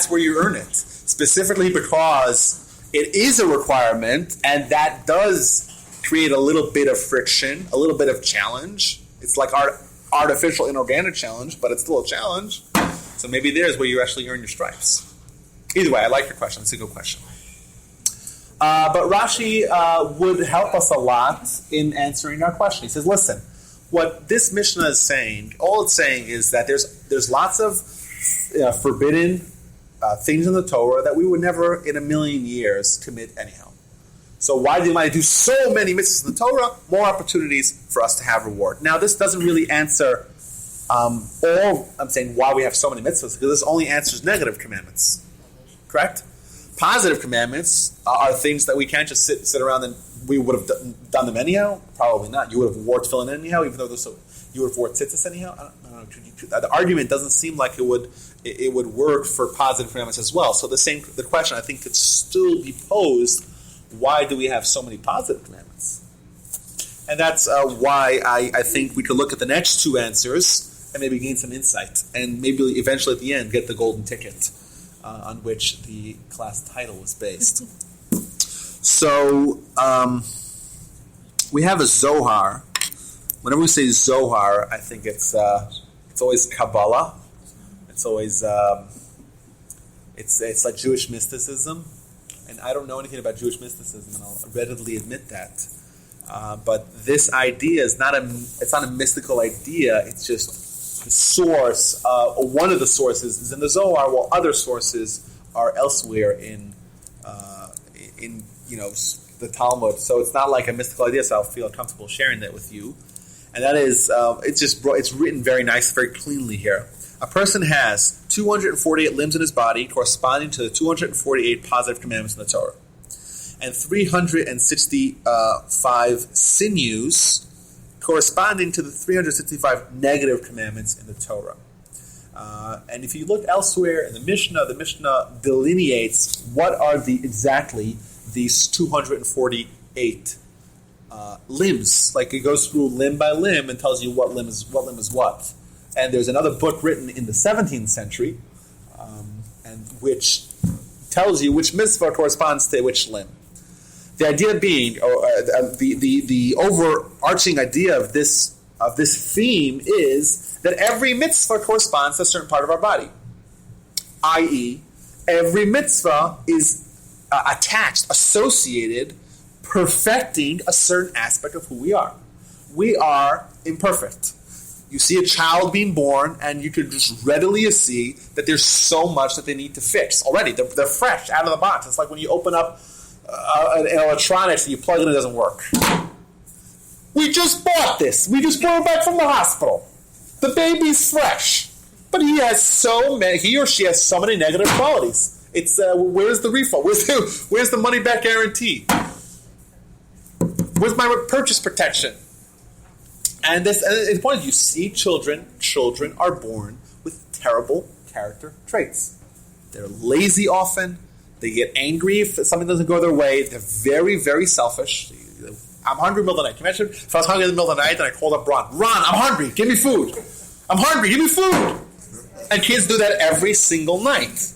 where you earn it, specifically because it is a requirement, and that does create a little bit of friction, a little bit of challenge. It's like our artificial inorganic challenge, but it's still a challenge. So maybe there's where you actually earn your stripes. Either way, I like your question. It's a good question. But Rashi would help us a lot in answering our question. He says, listen, what this Mishnah is saying, all it's saying is that there's lots of forbidden things in the Torah that we would never in a million years commit anyhow. So why do you want to do so many mitzvahs in the Torah? More opportunities for us to have reward. Now, this doesn't really answer I'm saying why we have so many mitzvahs, because this only answers negative commandments. Correct? Positive commandments are things that we can't just sit around and we would have done them anyhow. Probably not. You would have wore tefillin anyhow, even though you would have wore tzitzis anyhow. I don't know. The argument doesn't seem like it would work for positive commandments as well. So the question I think could still be posed: why do we have so many positive commandments? And that's why I think we could look at the next two answers and maybe gain some insight, and maybe eventually at the end get the golden ticket on which the class title was based. So we have a Zohar. Whenever we say Zohar, I think it's always Kabbalah. It's always it's like Jewish mysticism, and I don't know anything about Jewish mysticism, and I'll readily admit that. But this idea is not a mystical idea. It's just the source. One of the sources is in the Zohar, while other sources are elsewhere in the Talmud. So it's not like a mystical idea. So I'll feel comfortable sharing that with you. And that is, it's written very nice, very cleanly here. A person has 248 limbs in his body, corresponding to the 248 positive commandments in the Torah, and 365 sinews, corresponding to the 365 negative commandments in the Torah. And if you look elsewhere in the Mishnah delineates what are exactly these 248 limbs. Like it goes through limb by limb and tells you what limb is what. And there's another book written in the 17th century, and which tells you which mitzvah corresponds to which limb. The idea being, the overarching idea of this theme is that every mitzvah corresponds to a certain part of our body. I.e., every mitzvah is attached, associated, perfecting a certain aspect of who we are. We are imperfect. You see a child being born, and you can just readily see that there's so much that they need to fix already. They're fresh out of the box. It's like when you open up an electronics and you plug it in, it doesn't work. We just bought this. We just brought it back from the hospital. The baby's fresh, but he or she has so many negative qualities. It's where's the refund? Where's the money back guarantee? Where's my purchase protection? And the point is, you see children are born with terrible character traits. They're lazy often. They get angry if something doesn't go their way. They're very, very selfish. I'm hungry in the middle of the night. Can you imagine if I was hungry in the middle of the night and I called up Ron? Ron, I'm hungry. Give me food. I'm hungry. Give me food. And kids do that every single night.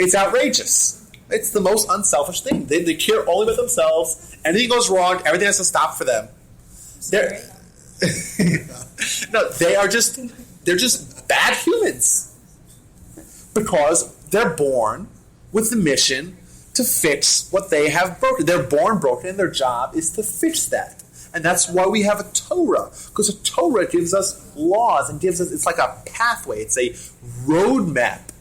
It's outrageous. It's the most unselfish thing. They care only about themselves. Anything goes wrong, everything has to stop for them. They're just bad humans. Because they're born with the mission to fix what they have broken. They're born broken, and their job is to fix that. And that's why we have a Torah. Because a Torah gives us laws and it's like a pathway. It's a roadmap.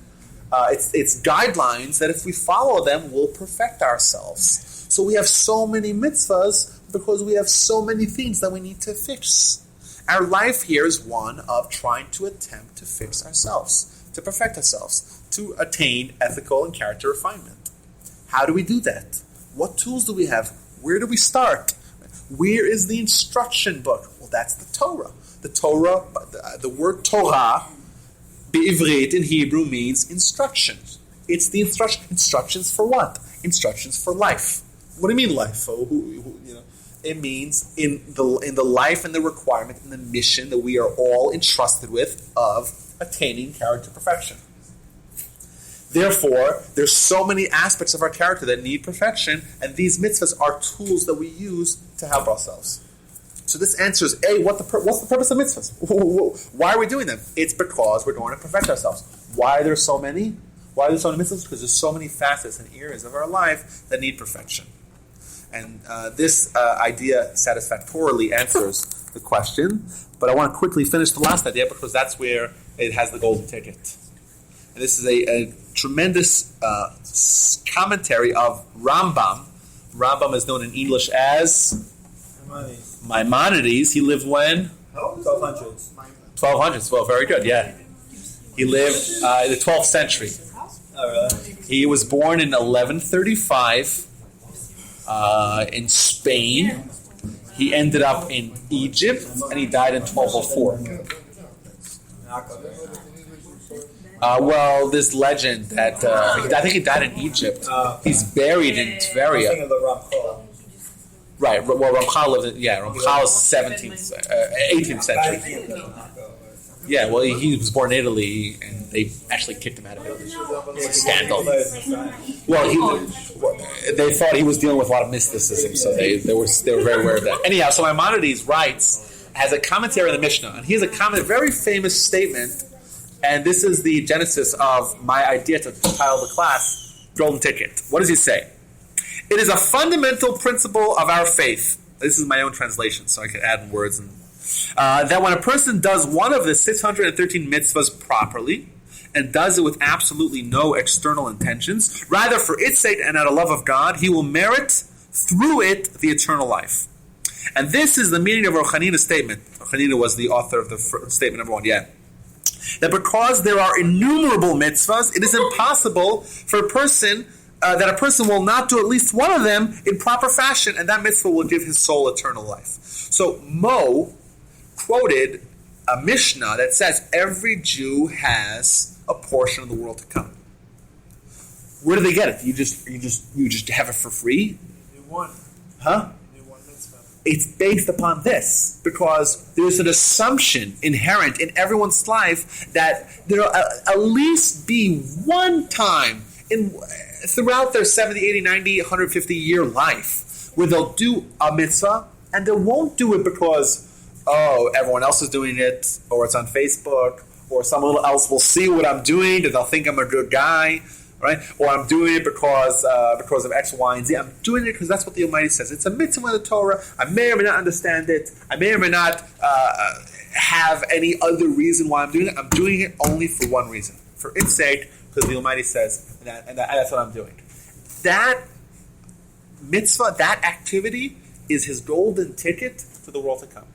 It's guidelines that if we follow them, we'll perfect ourselves. So we have so many mitzvahs because we have so many things that we need to fix. Our life here is one of trying to attempt to fix ourselves, to perfect ourselves, to attain ethical and character refinement. How do we do that? What tools do we have? Where do we start? Where is the instruction book? Well, that's the Torah. The Torah, the word Torah, Be'ivrit in Hebrew means instructions. It's the instructions for what? Instructions for life. What do you mean life? It means in the life and the requirement and the mission that we are all entrusted with of attaining character perfection. Therefore, there's so many aspects of our character that need perfection, and these mitzvahs are tools that we use to help ourselves. So this answers, what's the purpose of mitzvahs? Why are we doing them? It's because we're going to perfect ourselves. Why are there so many? Why are there so many mitzvahs? Because there's so many facets and areas of our life that need perfection. And this idea satisfactorily answers the question, but I want to quickly finish the last idea because that's where it has the golden ticket. And this is a tremendous commentary of Rambam. Rambam is known in English as Maimonides. He lived when? 1200s. 1200s. Well, very good. Yeah, he lived in the 12th century. Oh, really? He was born in 1135 in Spain. He ended up in Egypt, and he died in 1204. Well, this legend that I think he died in Egypt. He's buried in Tveria. I'm thinking of the Ramchal. Right. Well, Ramchal lived. Ramchal is 18th century. Yeah. Well, he was born in Italy, and they actually kicked him out of Italy. It's a scandal. Well, they thought he was dealing with a lot of mysticism, so they were very aware of that. Anyhow, so Maimonides has a commentary on the Mishnah, and he has a very famous statement. And this is the genesis of my idea to title the class Golden Ticket. What does he say? It is a fundamental principle of our faith. This is my own translation, so I can add words. That when a person does one of the 613 mitzvahs properly, and does it with absolutely no external intentions, rather for its sake and out of love of God, he will merit through it the eternal life. And this is the meaning of Rav Chanina's statement. Rav Chanina was the author of the statement number 1, that because there are innumerable mitzvahs, it is impossible for a person that a person will not do at least one of them in proper fashion, and that mitzvah will give his soul eternal life. So Mo quoted a Mishnah that says every Jew has a portion of the world to come. Where do they get it? You just have it for free? They won. Huh? It's based upon this, because there's an assumption inherent in everyone's life that there'll at least be one time throughout their 70, 80, 90, 150 year life where they'll do a mitzvah, and they won't do it because, everyone else is doing it, or it's on Facebook, or someone else will see what I'm doing and they'll think I'm a good guy. Right? Or I'm doing it because of X, Y, and Z. I'm doing it because that's what the Almighty says. It's a mitzvah of the Torah. I may or may not understand it. I may or may not have any other reason why I'm doing it. I'm doing it only for one reason. For its sake, because the Almighty says, and that's what I'm doing. That mitzvah, that activity, is his golden ticket to the world to come.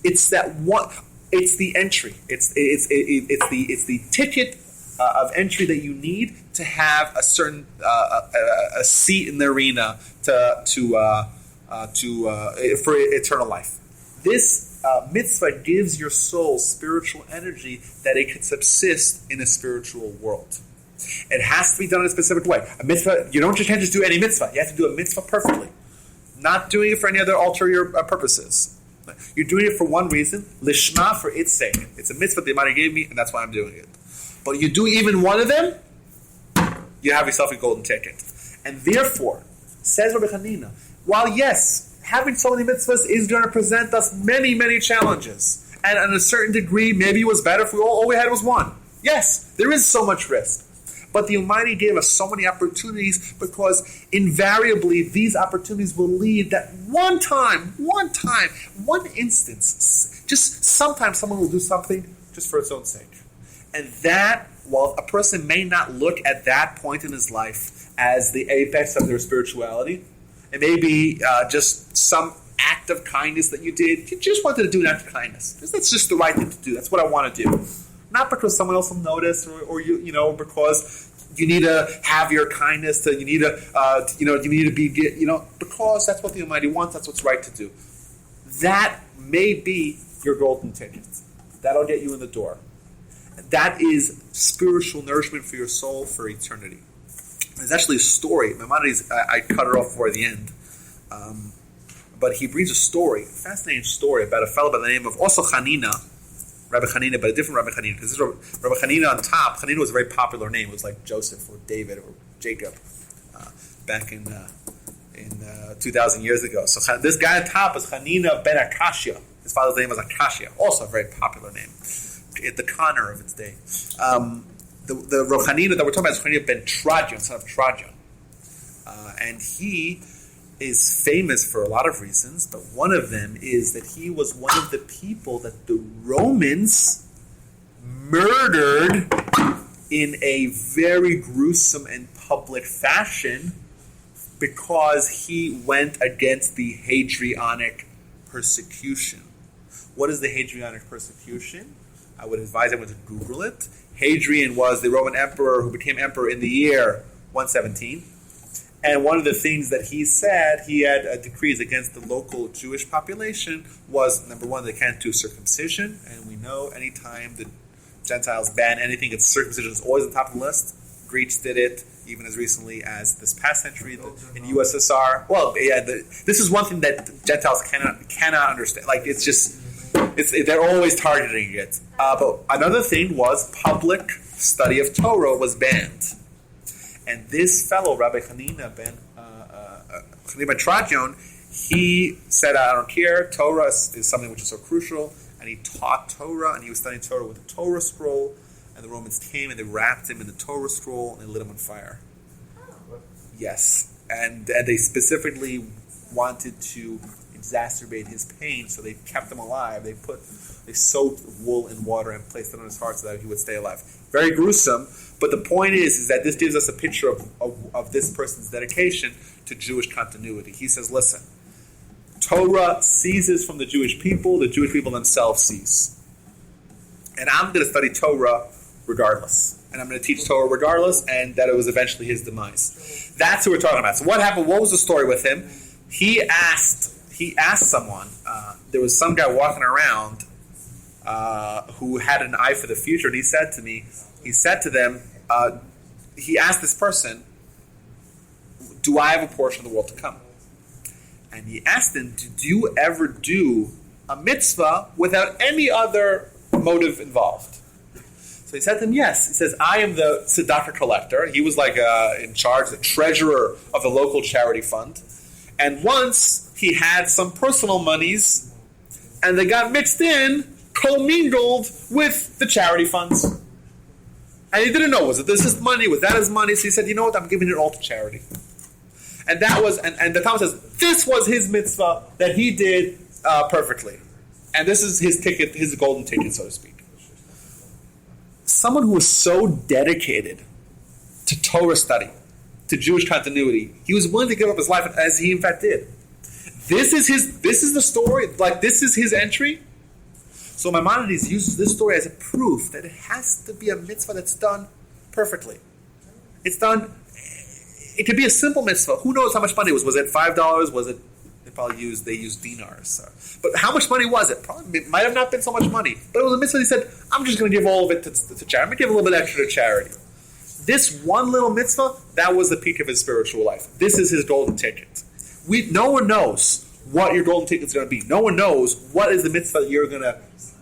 It's that one. It's the entry. It's the ticket of entry that you need to have a certain a seat in the arena for eternal life. This mitzvah gives your soul spiritual energy that it can subsist in a spiritual world. It has to be done in a specific way. A mitzvah, can't just do any mitzvah. You have to do a mitzvah perfectly. Not doing it for any other ulterior purposes. You're doing it for one reason, lishma, for its sake. It's a mitzvah the Almighty gave me, and that's why I'm doing it. But you do even one of them, you have yourself a golden ticket. And therefore, says Rabbi Chanina, while yes, having so many mitzvahs is going to present us many, many challenges, and on a certain degree, maybe it was better if all we had was one. Yes, there is so much risk. But the Almighty gave us so many opportunities because invariably these opportunities will lead that one instance, just sometimes someone will do something just for its own sake. And that, while a person may not look at that point in his life as the apex of their spirituality, it may be just some act of kindness that you did. You just wanted to do an act of kindness. That's just the right thing to do. That's what I want to do. Not because someone else will notice, or because you need to have your kindness. You need to be, because that's what the Almighty wants. That's what's right to do. That may be your golden ticket. That'll get you in the door. That is spiritual nourishment for your soul for eternity. There's actually a story. Maimonides, I cut it off for the end. But he brings a story, a fascinating story about a fellow by the name of also Hanina, Rabbi Hanina, but a different Rabbi Hanina. Because this is Rabbi Hanina on top. Hanina was a very popular name. It was like Joseph or David or Jacob back in 2,000 years ago. So this guy on top is Hanina ben Akashia. His father's name was Akashia, also a very popular name. The Connor of its day. The Hanina that we're talking about is Hanina ben Trajan, son of Trajan. And he is famous for a lot of reasons, but one of them is that he was one of the people that the Romans murdered in a very gruesome and public fashion because he went against the Hadrianic persecution. What is the Hadrianic persecution? I would advise everyone to Google it. Hadrian was the Roman emperor who became emperor in the year 117. And one of the things that he said, he had decrees against the local Jewish population was, number one, they can't do circumcision. And we know anytime the Gentiles ban anything, it's circumcision is always on top of the list. Greeks did it even as recently as this past century in USSR. Well, yeah, this is one thing that Gentiles cannot understand. Like, they're always targeting it. But another thing was public study of Torah was banned. And this fellow, Rabbi Hanina ben Trajan, he said, I don't care, Torah is something which is so crucial, and he taught Torah, and he was studying Torah with the Torah scroll, and the Romans came and they wrapped him in the Torah scroll and they lit him on fire. Yes. And they specifically wanted to exacerbate his pain, so they kept him alive. They soaked wool in water and placed it on his heart so that he would stay alive. Very gruesome, but the point is that this gives us a picture of this person's dedication to Jewish continuity. He says, listen, Torah ceases from the Jewish people themselves cease. And I'm going to study Torah regardless. And I'm going to teach Torah regardless, and that it was eventually his demise. That's who we're talking about. So what happened? What was the story with him? He asked someone, there was some guy walking around who had an eye for the future, and he said to them, he asked this person, do I have a portion of the world to come? And he asked him, do you ever do a mitzvah without any other motive involved? So he said to him, yes. He says, I am the tzedakah collector. He was like in charge, the treasurer of the local charity fund. And once he had some personal monies, and they got mixed in, commingled with the charity funds. And he didn't know, was it this his money? Was that his money? So he said, you know what, I'm giving it all to charity. And that was, and the Talmud says, this was his mitzvah that he did perfectly. And this is his ticket, his golden ticket, so to speak. Someone who was so dedicated to Torah study, to Jewish continuity, he was willing to give up his life, as he in fact did. This is the story, like this is his entry. So Maimonides uses this story as a proof that it has to be a mitzvah that's done perfectly. It's done, it could be a simple mitzvah. Who knows how much money it was? Was it $5? Was it, they used dinars. But how much money was it? Probably, it might have not been so much money. But it was a mitzvah. He said, I'm just going to give all of it to charity. I'm going to give a little bit extra to charity. This one little mitzvah, that was the peak of his spiritual life. This is his golden ticket. No one knows what your golden ticket is going to be. No one knows what is the mitzvah that you're going to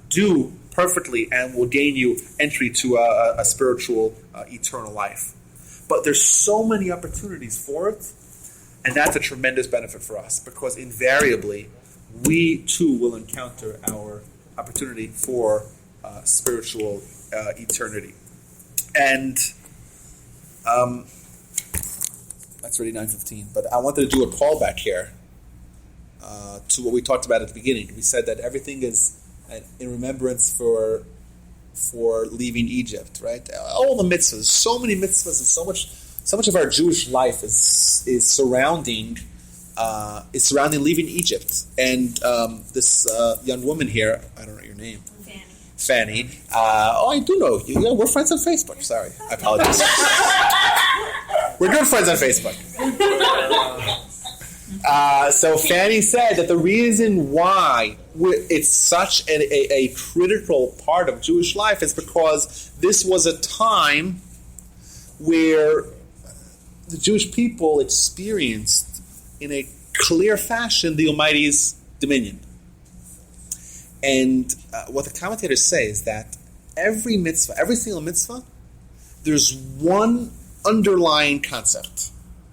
do perfectly and will gain you entry to a spiritual, eternal life. But there's so many opportunities for it, and that's a tremendous benefit for us, because invariably, we too will encounter our opportunity for spiritual eternity. And that's already 9:15. But I wanted to do a callback here to what we talked about at the beginning. We said that everything is in remembrance for leaving Egypt, right? All the mitzvahs, so many mitzvahs, and so much of our Jewish life is surrounding leaving Egypt. And this young woman here, I don't know your name. Fanny. I do know you. Yeah, we're friends on Facebook. Sorry, I apologize. We're good friends on Facebook. So Fanny said that the reason why it's such a critical part of Jewish life is because this was a time where the Jewish people experienced in a clear fashion the Almighty's dominion. And what the commentators say is that every mitzvah, every single mitzvah, there's one underlying concept.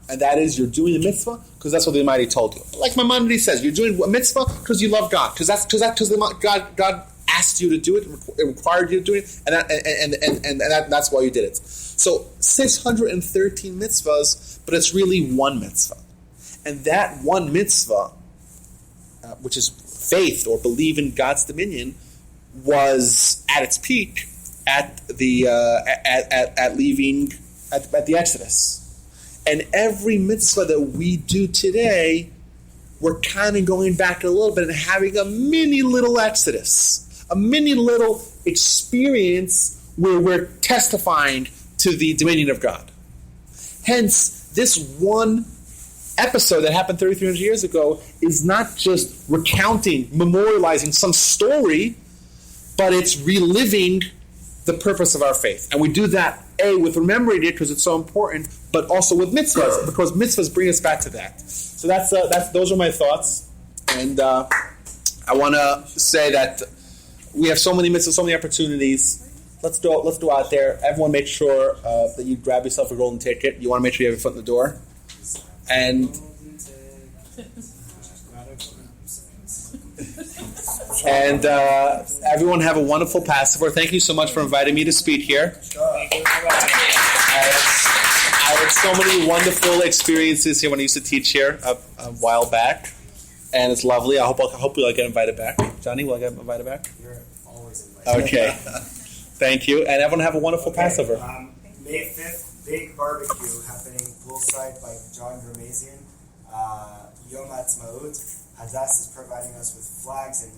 And that is, you're doing the mitzvah because that's what the Almighty told you. Like Maimonides says, you're doing a mitzvah because you love God. Because God asked you to do it, it required you to do it, and that's why you did it. So 613 mitzvahs, but it's really one mitzvah. And that one mitzvah, which is faith or believe in God's dominion, was at its peak at the Exodus. And every mitzvah that we do today, we're kind of going back a little bit and having a mini little Exodus, a mini little experience where we're testifying to the dominion of God. Hence, this one episode that happened 3,300 years ago is not just recounting, memorializing some story, but it's reliving the purpose of our faith. And we do that, with remembering it because it's so important, but also with mitzvahs, because mitzvahs bring us back to that. So those are my thoughts. And I want to say that we have so many mitzvahs, so many opportunities. Let's go out there. Everyone make sure that you grab yourself a golden ticket. You want to make sure you have your foot in the door. And everyone have a wonderful Passover. Thank you so much for inviting me to speak here. I had so many wonderful experiences here when I used to teach here a while back, and it's lovely. I hope we'll get invited back. Johnny, will I get invited back? You're always invited. Okay. Thank you, and everyone have a wonderful Passover. May 5th, big barbecue happening poolside by John Vermazian. Yom Ha'atzmaut. Hadass is providing us with flags and